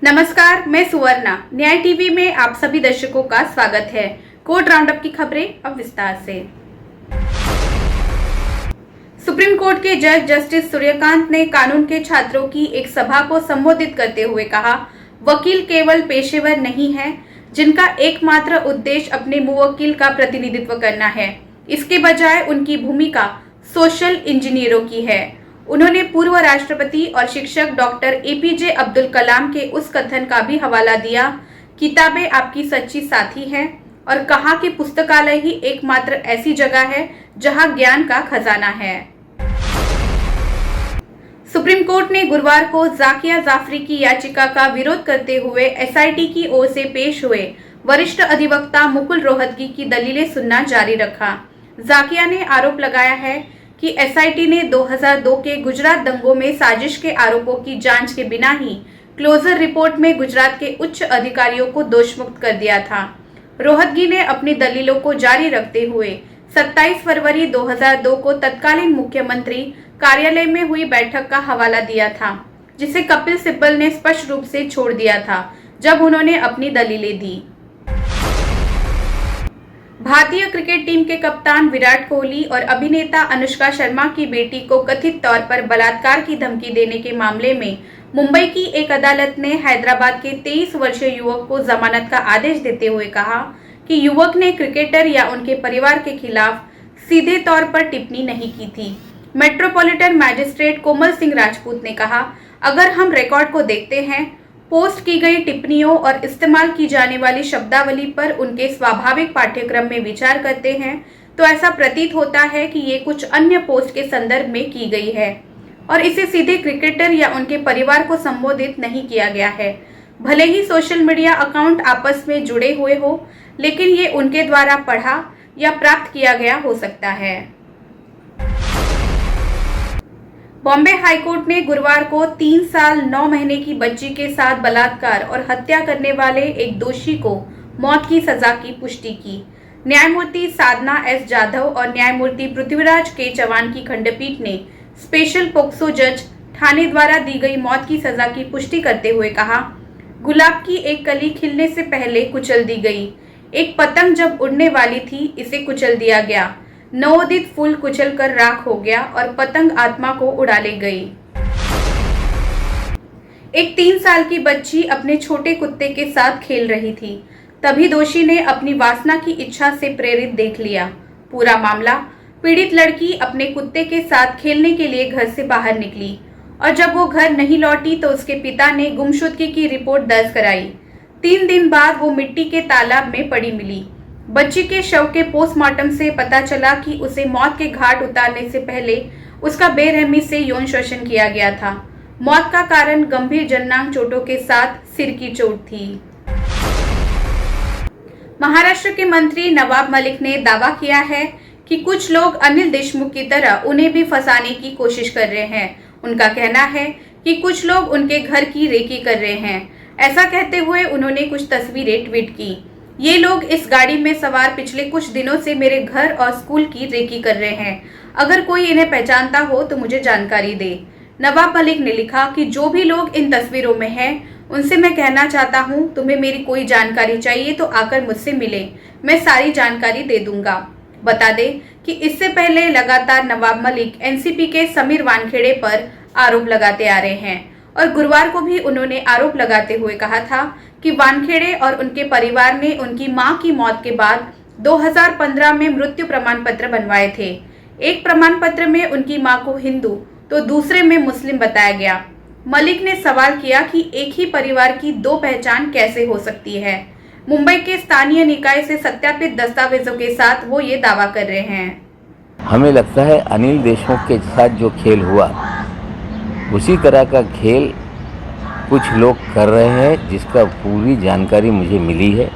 नमस्कार, मैं सुवर्णा। न्याय टीवी में आप सभी दर्शकों का स्वागत है। कोर्ट राउंडअप की खबरें अब विस्तार से। सुप्रीम कोर्ट के जज जस्टिस सूर्यकांत ने कानून के छात्रों की एक सभा को संबोधित करते हुए कहा, वकील केवल पेशेवर नहीं है जिनका एकमात्र उद्देश्य अपने मुवक्किल का प्रतिनिधित्व करना है। इसके बजाय उनकी भूमिका सोशल इंजीनियरों की है। उन्होंने पूर्व राष्ट्रपति और शिक्षक डॉक्टर एपीजे अब्दुल कलाम के उस कथन का भी हवाला दिया, किताबें आपकी सच्ची साथी हैं, और कहा कि पुस्तकालय ही एकमात्र ऐसी जगह है जहां ज्ञान का खजाना है। सुप्रीम कोर्ट ने गुरुवार को जाकिया जाफरी की याचिका का विरोध करते हुए एसआईटी की ओर से पेश हुए वरिष्ठ अधिवक्ता मुकुल रोहतगी की दलीलें सुनना जारी रखा। जाकिया ने आरोप लगाया है कि एसआईटी ने 2002 के गुजरात दंगों में साजिश के आरोपों की जांच के बिना ही क्लोजर रिपोर्ट में गुजरात के उच्च अधिकारियों को दोषमुक्त कर दिया था। रोहतगी ने अपनी दलीलों को जारी रखते हुए 27 फरवरी 2002 को तत्कालीन मुख्यमंत्री कार्यालय में हुई बैठक का हवाला दिया था, जिसे कपिल सिब्बल ने स्पष्ट रूप से छोड़ दिया था जब उन्होंने अपनी दलीलें दी। भारतीय क्रिकेट टीम के कप्तान विराट कोहली और अभिनेता अनुष्का शर्मा की बेटी को कथित तौर पर बलात्कार की धमकी देने के मामले में मुंबई की एक अदालत ने हैदराबाद के 23 वर्षीय युवक को जमानत का आदेश देते हुए कहा कि युवक ने क्रिकेटर या उनके परिवार के खिलाफ सीधे तौर पर टिप्पणी नहीं की थी। मेट्रोपॉलिटन मैजिस्ट्रेट कोमल सिंह राजपूत ने कहा, अगर हम रिकॉर्ड को देखते हैं, पोस्ट की गई टिप्पणियों और इस्तेमाल की जाने वाली शब्दावली पर उनके स्वाभाविक पाठ्यक्रम में विचार करते हैं तो ऐसा प्रतीत होता है कि ये कुछ अन्य पोस्ट के संदर्भ में की गई है और इसे सीधे क्रिकेटर या उनके परिवार को संबोधित नहीं किया गया है। भले ही सोशल मीडिया अकाउंट आपस में जुड़े हुए हो, लेकिन ये उनके द्वारा पढ़ा या प्राप्त किया गया हो सकता है। बॉम्बे हाईकोर्ट ने गुरुवार को 3 साल 9 महीने की बच्ची के साथ बलात्कार और हत्या करने वाले एक दोषी को मौत की सजा की पुष्टि की। न्यायमूर्ति साधना एस जाधव और न्यायमूर्ति पृथ्वीराज के चौहान की खंडपीठ ने स्पेशल पोक्सो जज ठाणे द्वारा दी गई मौत की सजा की पुष्टि करते हुए कहा, गुलाब की एक कली खिलने से पहले कुचल दी गई। एक पतंग जब उड़ने वाली थी, इसे कुचल दिया गया। नवोदित फूल कुचल कर राख हो गया और पतंग आत्मा को उड़ा ले गई। एक 3 साल की बच्ची अपने छोटे कुत्ते के साथ खेल रही थी, तभी दोषी ने अपनी वासना की इच्छा से प्रेरित देख लिया। पूरा मामला, पीड़ित लड़की अपने कुत्ते के साथ खेलने के लिए घर से बाहर निकली और जब वो घर नहीं लौटी तो उसके पिता ने गुमशुदगी की रिपोर्ट दर्ज कराई। 3 दिन बाद वो मिट्टी के तालाब में पड़ी मिली। बच्ची के शव के पोस्टमार्टम से पता चला कि उसे मौत के घाट उतारने से पहले उसका बेरहमी से यौन शोषण किया गया था। मौत का कारण गंभीर जननांग चोटों के साथ सिर की चोट थी। महाराष्ट्र के मंत्री नवाब मलिक ने दावा किया है कि कुछ लोग अनिल देशमुख की तरह उन्हें भी फंसाने की कोशिश कर रहे हैं। उनका कहना है कि कुछ लोग उनके घर की रेकी कर रहे हैं। ऐसा कहते हुए उन्होंने कुछ तस्वीरें ट्वीट की। ये लोग इस गाड़ी में सवार पिछले कुछ दिनों से मेरे घर और स्कूल की रेकी कर रहे हैं। अगर कोई इन्हें पहचानता हो तो मुझे जानकारी दे। नवाब मलिक ने लिखा कि जो भी लोग इन तस्वीरों में हैं, उनसे मैं कहना चाहता हूं, तुम्हें मेरी कोई जानकारी चाहिए तो आकर मुझसे मिले, मैं सारी जानकारी दे दूंगा। बता दें कि इससे पहले लगातार नवाब मलिक एनसीपी के समीर वानखेड़े पर आरोप लगाते आ रहे हैं और गुरुवार को भी उन्होंने आरोप लगाते हुए कहा था कि वानखेड़े और उनके परिवार ने उनकी मां की मौत के बाद 2015 में मृत्यु प्रमाण पत्र बनवाए थे। एक प्रमाण पत्र में उनकी मां को हिंदू तो दूसरे में मुस्लिम बताया गया। मलिक ने सवाल किया कि एक ही परिवार की 2 पहचान कैसे हो सकती है। मुंबई के स्थानीय निकाय से सत्यापित दस्तावेजों के साथ वो ये दावा कर रहे हैं। हमें लगता है अनिल देशमुख के साथ जो खेल हुआ, उसी तरह का खेल कुछ लोग कर रहे हैं, जिसका पूरी जानकारी मुझे मिली है।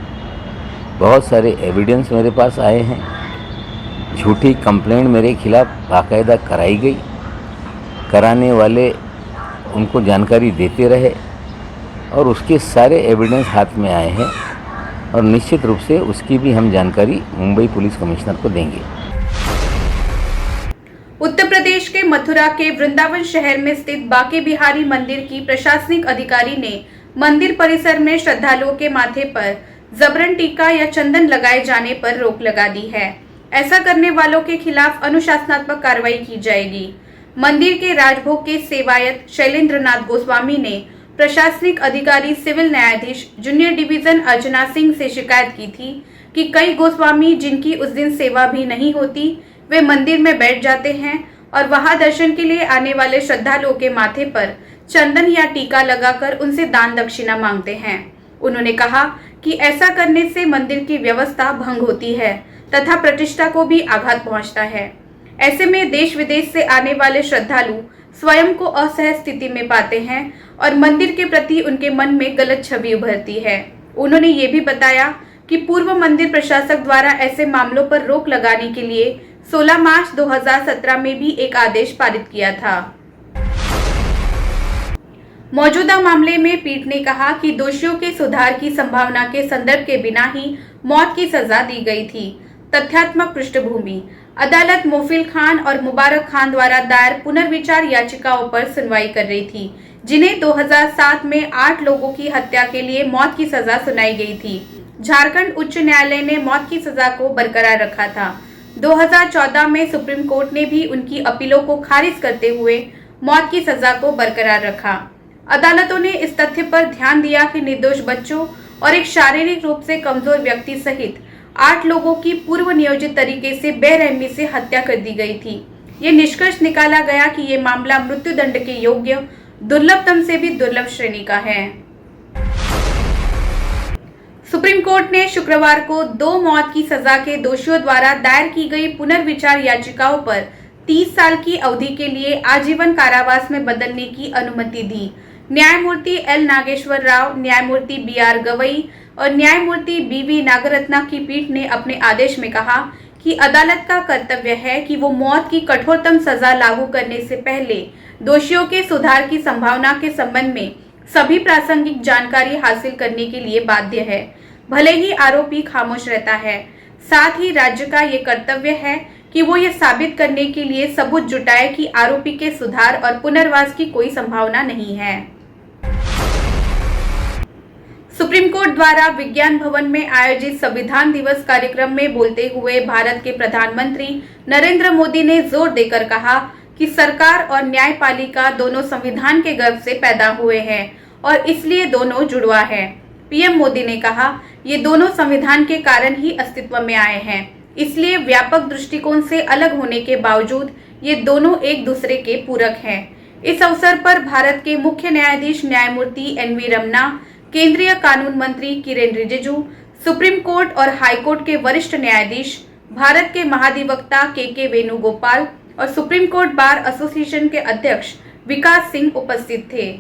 बहुत सारे एविडेंस मेरे पास आए हैं। झूठी कंप्लेंट मेरे खिलाफ बाकायदा कराई गई। कराने वाले उनको जानकारी देते रहे और उसके सारे एविडेंस हाथ में आए हैं और निश्चित रूप से उसकी भी हम जानकारी मुंबई पुलिस कमिश्नर को देंगे। उत्तर प्रदेश के मथुरा के वृंदावन शहर में स्थित बांके बिहारी मंदिर की प्रशासनिक अधिकारी ने मंदिर परिसर में श्रद्धालुओं के माथे पर जबरन टीका या चंदन लगाए जाने पर रोक लगा दी है। ऐसा करने वालों के खिलाफ अनुशासनात्मक कार्रवाई की जाएगी। मंदिर के राजभोग के सेवायत शैलेंद्र नाथ गोस्वामी ने प्रशासनिक अधिकारी सिविल न्यायाधीश जूनियर डिवीजन अर्चना सिंह से शिकायत की थी कि कई गोस्वामी जिनकी उस दिन सेवा भी नहीं होती, वे मंदिर में बैठ जाते हैं और वहां दर्शन के लिए आने वाले श्रद्धालुओं के माथे पर चंदन या टीका लगाकर उनसे दान दक्षिणा मांगते हैं। उन्होंने कहा कि ऐसा करने से मंदिर की व्यवस्था भंग होती है तथा प्रतिष्ठा को भी आघात पहुंचता है। ऐसे में देश विदेश से आने वाले श्रद्धालु स्वयं को असहज स्थिति में पाते हैं और मंदिर के प्रति उनके मन में गलत छवि उभरती है। उन्होंने ये भी बताया कि पूर्व मंदिर प्रशासक द्वारा ऐसे मामलों पर रोक लगाने के लिए 16 मार्च 2017 में भी एक आदेश पारित किया था। मौजूदा मामले में पीठ ने कहा कि दोषियों के सुधार की संभावना के संदर्भ के बिना ही मौत की सजा दी गई थी। तथ्यात्मक पृष्ठभूमि: अदालत मोफिल खान और मुबारक खान द्वारा दायर पुनर्विचार याचिकाओं पर सुनवाई कर रही थी, जिन्हें 2007 में 8 लोगों की हत्या के लिए मौत की सजा सुनाई गई थी। झारखंड उच्च न्यायालय ने मौत की सजा को बरकरार रखा था। 2014 में सुप्रीम कोर्ट ने भी उनकी अपीलों को खारिज करते हुए मौत की सजा को बरकरार रखा। अदालतों ने इस तथ्य पर ध्यान दिया कि निर्दोष बच्चों और एक शारीरिक रूप से कमजोर व्यक्ति सहित 8 लोगों की पूर्व नियोजित तरीके से बेरहमी से हत्या कर दी गई थी। ये निष्कर्ष निकाला गया कि ये मामला मृत्युदंड के योग्य दुर्लभतम से भी दुर्लभ श्रेणी का है। सुप्रीम कोर्ट ने शुक्रवार को 2 मौत की सजा के दोषियों द्वारा दायर की गई पुनर्विचार याचिकाओं पर 30 साल की अवधि के लिए आजीवन कारावास में बदलने की अनुमति दी। न्यायमूर्ति एल नागेश्वर राव, न्यायमूर्ति BR गवई और न्यायमूर्ति BV नागरत्ना की पीठ ने अपने आदेश में कहा कि अदालत का कर्तव्य है कि वो मौत की कठोरतम सजा लागू करने से पहले दोषियों के सुधार की संभावना के संबंध में सभी प्रासंगिक जानकारी हासिल करने के लिए बाध्य है, भले ही आरोपी खामोश रहता है। साथ ही राज्य का ये कर्तव्य है कि वो ये साबित करने के लिए सबूत जुटाए कि आरोपी के सुधार और पुनर्वास की कोई संभावना नहीं है। सुप्रीम कोर्ट द्वारा विज्ञान भवन में आयोजित संविधान दिवस कार्यक्रम में बोलते हुए भारत के प्रधानमंत्री नरेंद्र मोदी ने जोर देकर कहा कि सरकार और न्यायपालिका दोनों संविधान के गर्भ से पैदा हुए हैं और इसलिए दोनों जुड़वा है। पीएम मोदी ने कहा, ये दोनों संविधान के कारण ही अस्तित्व में आए हैं, इसलिए व्यापक दृष्टिकोण से अलग होने के बावजूद ये दोनों एक दूसरे के पूरक हैं। इस अवसर पर भारत के मुख्य न्यायाधीश न्यायमूर्ति NV रमन्ना, केंद्रीय कानून मंत्री किरेन रिजिजू, सुप्रीम कोर्ट और हाई कोर्ट के वरिष्ठ न्यायाधीश, भारत के महाधिवक्ता KK वेणुगोपाल और सुप्रीम कोर्ट बार एसोसिएशन के अध्यक्ष विकास सिंह उपस्थित थे।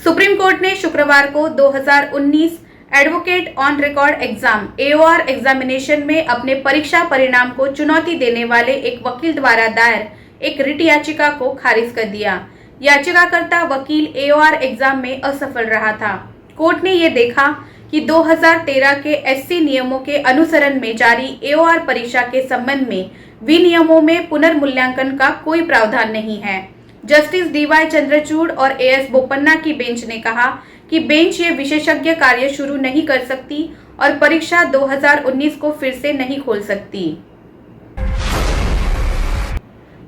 सुप्रीम कोर्ट ने शुक्रवार को 2019 advocate on record exam AOR examination में अपने परीक्षा परिणाम को चुनौती देने वाले एक वकील द्वारा दायर एक रिट याचिका को खारिज कर दिया। याचिकाकर्ता वकील AOR एग्जाम में असफल रहा था। कोर्ट ने ये देखा कि 2013 के SC नियमों के अनुसरण में जारी AOR परीक्षा के संबंध में विनियमों में पुनर्मूल्यांकन का कोई प्रावधान नहीं है। जस्टिस DY चंद्रचूड़ और AS बोपन्ना की बेंच ने कहा कि बेंच ये विशेषज्ञ कार्य शुरू नहीं कर सकती और परीक्षा 2019 को फिर से नहीं खोल सकती।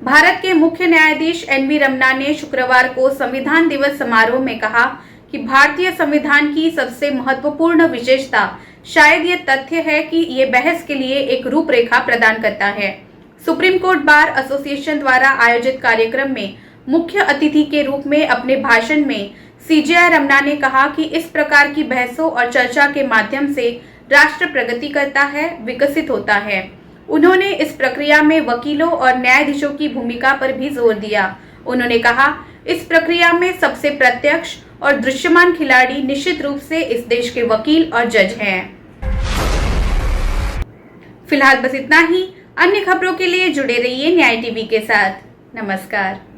भारत के मुख्य न्यायाधीश NV रमन्ना ने शुक्रवार को संविधान दिवस समारोह में कहा कि भारतीय संविधान की सबसे महत्वपूर्ण विशेषता शायद ये तथ्य है कि ये बहस के लिए एक रूपरेखा प्रदान करता है। सुप्रीम कोर्ट बार एसोसिएशन द्वारा आयोजित कार्यक्रम में मुख्य अतिथि के रूप में अपने भाषण में CJI रमन्ना ने कहा कि इस प्रकार की बहसों और चर्चा के माध्यम से राष्ट्र प्रगति करता है, विकसित होता है। उन्होंने इस प्रक्रिया में वकीलों और न्यायाधीशों की भूमिका पर भी जोर दिया। उन्होंने कहा, इस प्रक्रिया में सबसे प्रत्यक्ष और दृश्यमान खिलाड़ी निश्चित रूप से इस देश के वकील और जज हैं। फिलहाल बस इतना ही। अन्य खबरों के लिए जुड़े रहिए न्याय टीवी के साथ। नमस्कार।